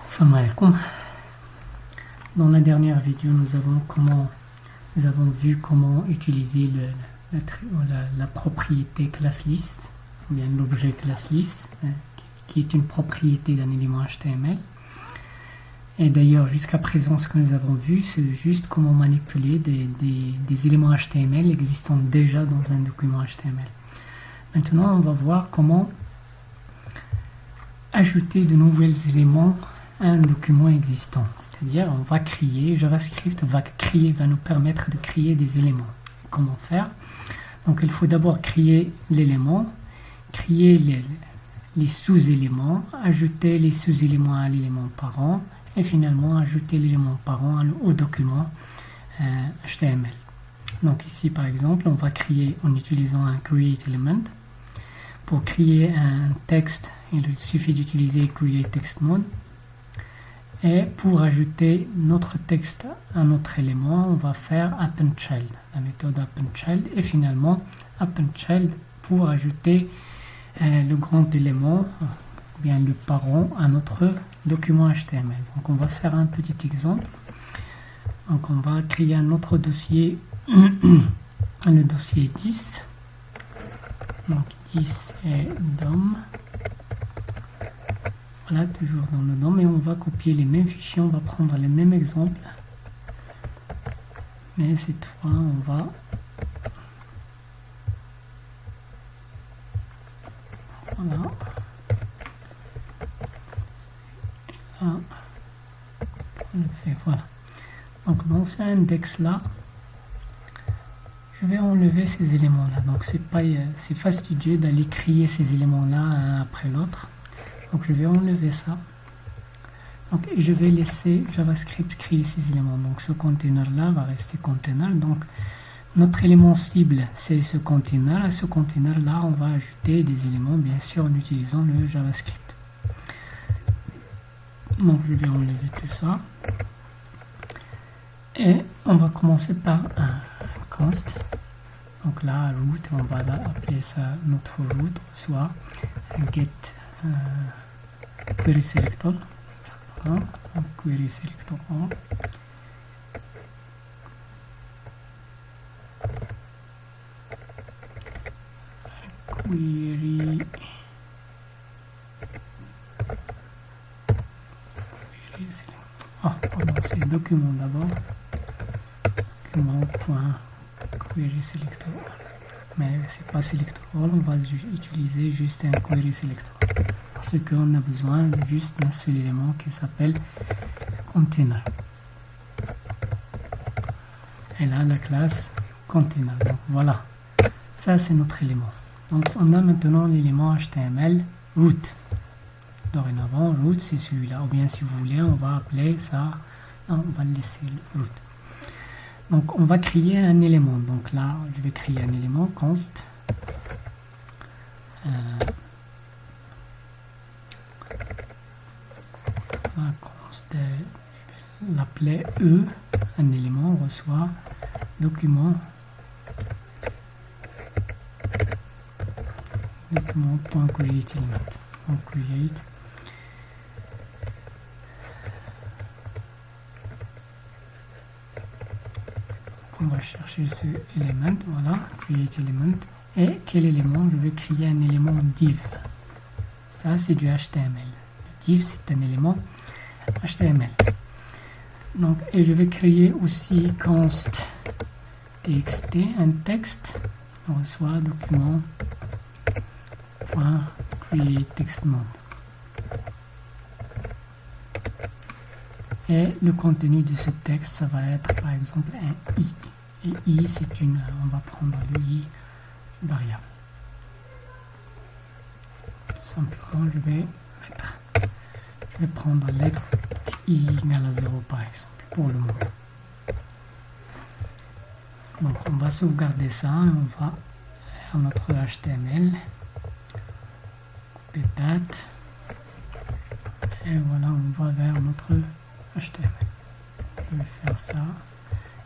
Salam alaikum. Dans la dernière vidéo, nous avons vu comment utiliser la propriété classList, ou bien l'objet classList, qui est une propriété d'un élément HTML. Et d'ailleurs, jusqu'à présent, ce que nous avons vu, c'est juste comment manipuler des éléments HTML existant déjà dans un document HTML. Maintenant, on va voir comment ajouter de nouveaux éléments à un document existant. C'est-à-dire, on va créer, JavaScript va nous permettre de créer des éléments. Comment faire? Donc, il faut d'abord créer l'élément, créer les sous-éléments, ajouter les sous-éléments à l'élément parent, et finalement ajouter l'élément parent au document HTML. Donc ici par exemple, on va créer en utilisant un createElement. Pour créer un texte, il suffit d'utiliser createTextMode. Et pour ajouter notre texte à notre élément, on va faire appendChild, la méthode appendChild, et finalement appendChild pour ajouter le grand élément, bien le parent à notre document HTML. Donc on va faire un petit exemple. Donc on va créer un autre dossier, le dossier 10. Donc 10 est DOM. Voilà, toujours dans le DOM, et on va copier les mêmes fichiers, on va prendre les mêmes exemples. Mais cette fois, on va voilà. Voilà. Donc dans ce index là, je vais enlever ces éléments là. Donc c'est fastidieux d'aller créer ces éléments là un après l'autre. Donc je vais enlever ça. Donc je vais laisser JavaScript créer ces éléments. Donc ce container là va rester container. Donc notre élément cible c'est ce container. À ce container là, on va ajouter des éléments bien sûr en utilisant le JavaScript. Donc je vais enlever tout ça. Et on va commencer par un const. Donc là, root, on va appeler ça notre root, soit un get query selector. Donc query selector on. Query pardon, c'est document d'abord. Document.query selector. Mais c'est pas selector all, on va utiliser juste un query selector. Parce qu'on a besoin juste d'un seul élément qui s'appelle container. Et là, la classe container. Donc voilà, ça c'est notre élément. Donc on a maintenant l'élément HTML root. Dorénavant, root c'est celui-là. Ou bien si vous voulez, on va appeler ça, non, on va le laisser root. Donc on va créer un élément. Donc là, je vais créer un élément const. Const, je vais l'appeler E. Un élément reçoit document.createElement. On create. On va chercher ce élément, voilà, createElement. Et quel élément? Je vais créer un élément div. Ça c'est du HTML. Le div c'est un élément HTML. Donc, et je vais créer aussi const txt, un texte. On reçoit document.createTextMode. Et le contenu de ce texte, ça va être par exemple un i. Et i, c'est une, on va prendre le i variable. Tout simplement, je vais prendre lettre i égale à 0 par exemple, pour le moment. Donc on va sauvegarder ça, et on va faire notre HTML. Couper path. Et voilà, on va vers notre HTML. Je vais faire ça.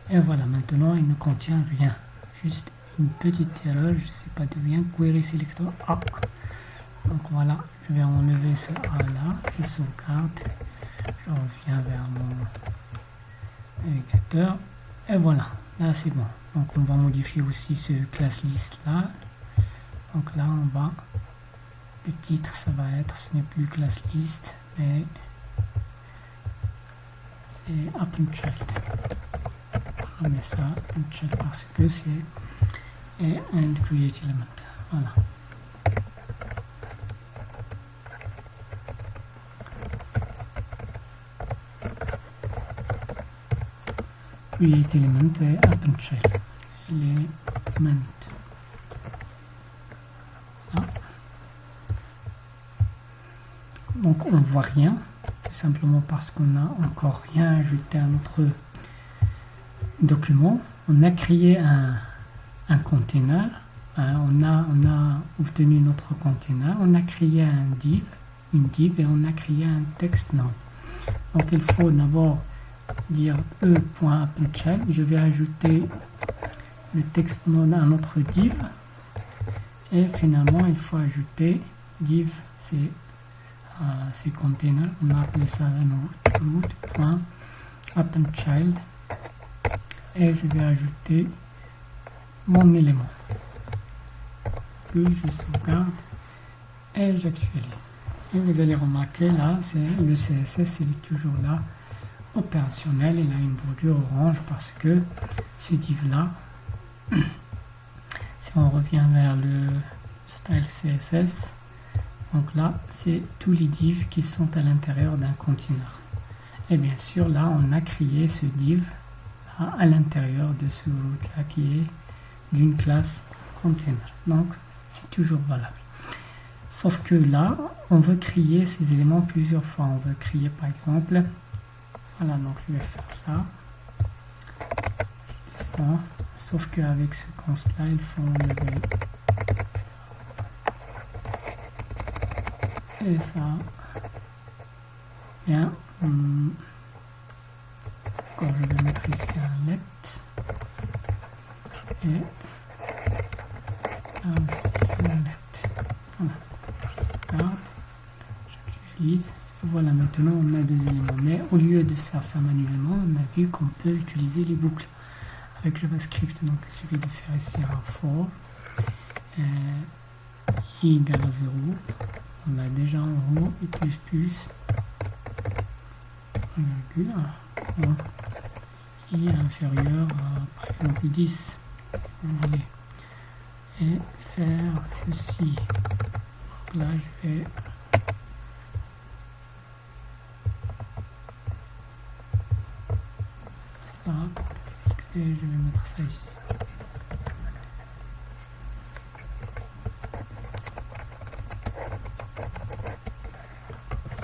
Et voilà, maintenant il ne contient rien. Juste une petite erreur, je ne sais pas d'où vient. Query selector A. Donc voilà, je vais enlever ce A là. Je sauvegarde. Je reviens vers mon navigateur. Et voilà, là c'est bon. Donc on va modifier aussi ce class list là. Donc là on va, le titre ça va être, ce n'est plus class list, mais c'est AppleChild. On met ça AppleChild parce que c'est and create element. Voilà. Create element et AppleChild. Element. Là. Donc on ne voit rien, tout simplement parce qu'on n'a encore rien ajouté à notre document. On a créé un container, on a obtenu notre container, on a créé une div et on a créé un text node. Donc il faut d'abord dire e.appleChild, je vais ajouter le text node à notre div et finalement il faut ajouter div, c'est container, on a appelé ça root.appleChild et je vais ajouter mon élément. Puis je sauvegarde et j'actualise. Et vous allez remarquer là, c'est le CSS, il est toujours là, opérationnel, il a une bordure orange parce que ce div là, si on revient vers le style CSS, donc là c'est tous les divs qui sont à l'intérieur d'un container. Et bien sûr là on a créé ce div là, à l'intérieur de ce root là qui est d'une classe container. Donc c'est toujours valable. Sauf que là, on veut créer ces éléments plusieurs fois. On veut créer par exemple, voilà, donc je vais faire ça. Je descends. Sauf qu'avec ce const là, il faut enlever ça. Et ça. Bien. Encore, je vais mettre ici un let. Et là aussi un let. Voilà. J'actualise. Voilà, maintenant on a deux éléments. Mais au lieu de faire ça manuellement, on a vu qu'on peut utiliser les boucles avec JavaScript. Donc il suffit de faire ici un for i égale à 0. On a déjà en haut et plus virgule. Bon. I est inférieur à par exemple 10 si vous voulez. Et faire ceci. Donc là je vais ça, fixer, je vais mettre ça ici.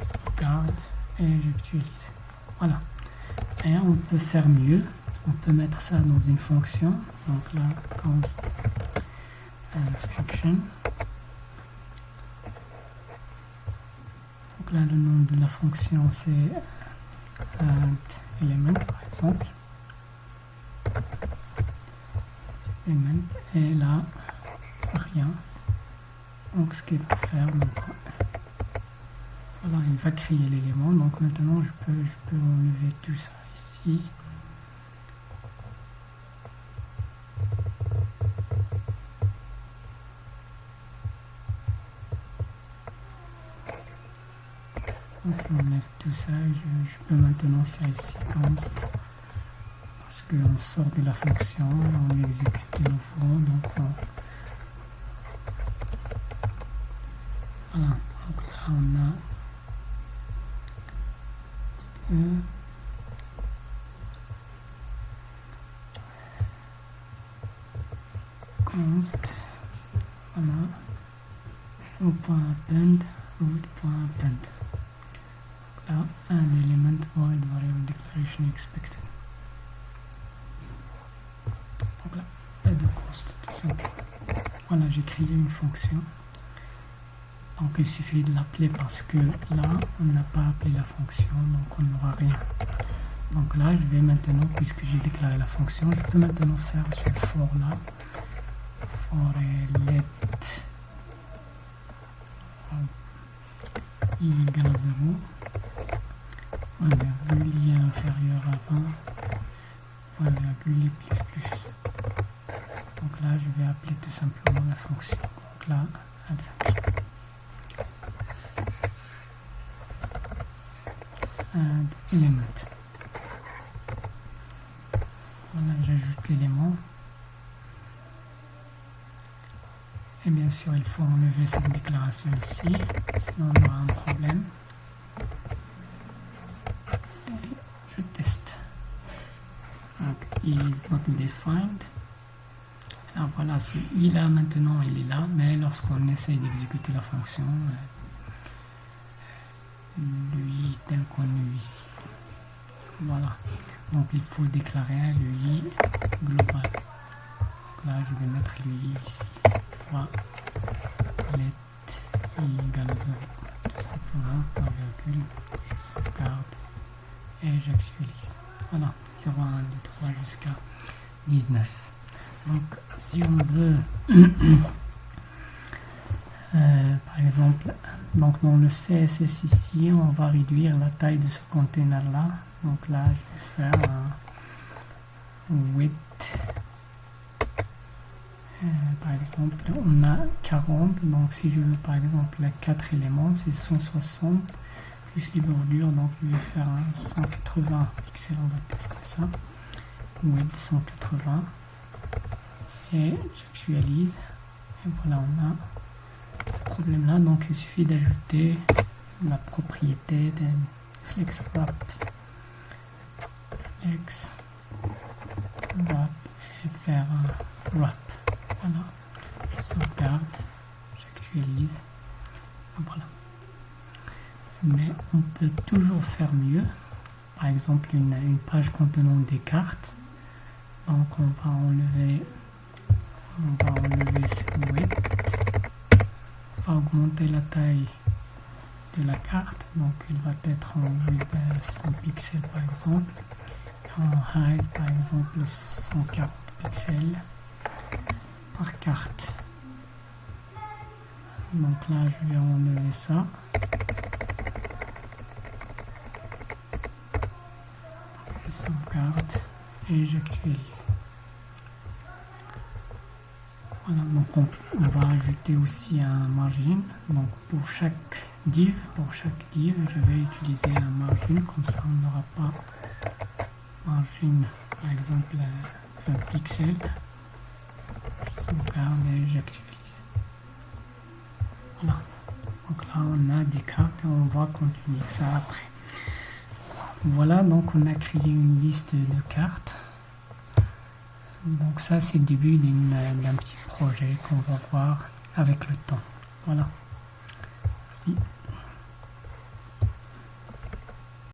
Sauvegarde et j'actualise. Voilà. Et on peut faire mieux. On peut mettre ça dans une fonction. Donc là, const function. Donc là, le nom de la fonction c'est add element par exemple. Element, et là rien. Donc ce qu'il va faire, donc voilà, il va créer l'élément. Donc maintenant je peux enlever tout ça ici. Donc on enlève tout ça. Je peux maintenant faire ici const. Parce qu'on sort de la fonction, on exécute de nouveau, donc voilà, donc là on a const, voilà, root.append, root.append. Là, un element void variable declaration expected. Donc là, pas de const, tout simplement. Voilà, j'ai créé une fonction. Donc il suffit de l'appeler parce que là, on n'a pas appelé la fonction, donc on n'aura rien. Donc là, je vais maintenant, puisque j'ai déclaré la fonction, je peux maintenant faire ce for là. For let i égale à 0. point virgule est inférieur à 20, point virgule est plus. Donc là, je vais appeler tout simplement la fonction. Donc là, add function. Add element. Voilà, j'ajoute l'élément. Et bien sûr, il faut enlever cette déclaration ici, sinon on aura un problème. Et je teste. Donc, is not defined. Alors voilà, ce i là maintenant il est là, mais lorsqu'on essaye d'exécuter la fonction, le i est inconnu ici. Voilà, donc il faut déclarer le i global. Donc là, je vais mettre le i ici. Let i égale 0, tout simplement, par virgule, je sauvegarde et j'actualise. Voilà, 0, 1, 2, 3 jusqu'à 19. Donc si on veut, par exemple, donc dans le CSS ici, on va réduire la taille de ce container là. Donc là, je vais faire un width. Par exemple, on a 40, donc si je veux par exemple 4 éléments, c'est 160 plus les bordures, donc je vais faire un 180 pixels, on va tester ça, width 180, et j'actualise, et voilà, on a ce problème là, donc il suffit d'ajouter la propriété de flex wrap, et faire un wrap. Voilà, je sauvegarde, j'actualise, voilà. Mais on peut toujours faire mieux. Par exemple, une page contenant des cartes. Donc on va enlever ce width. On va augmenter la taille de la carte. Donc il va être en width 100 pixels par exemple. Et en height par exemple 140 pixels. Par carte. Donc là, je vais enlever ça. Je sauvegarde et j'actualise. Voilà, donc on va ajouter aussi un margin. Donc pour chaque div, je vais utiliser un margin, comme ça on n'aura pas margin, par exemple 20 pixels. Je sauvegarde et j'actualise. Voilà. Donc là, on a des cartes et on va continuer ça après. Voilà, donc on a créé une liste de cartes. Donc ça, c'est le début d'un petit projet qu'on va voir avec le temps. Voilà. Merci.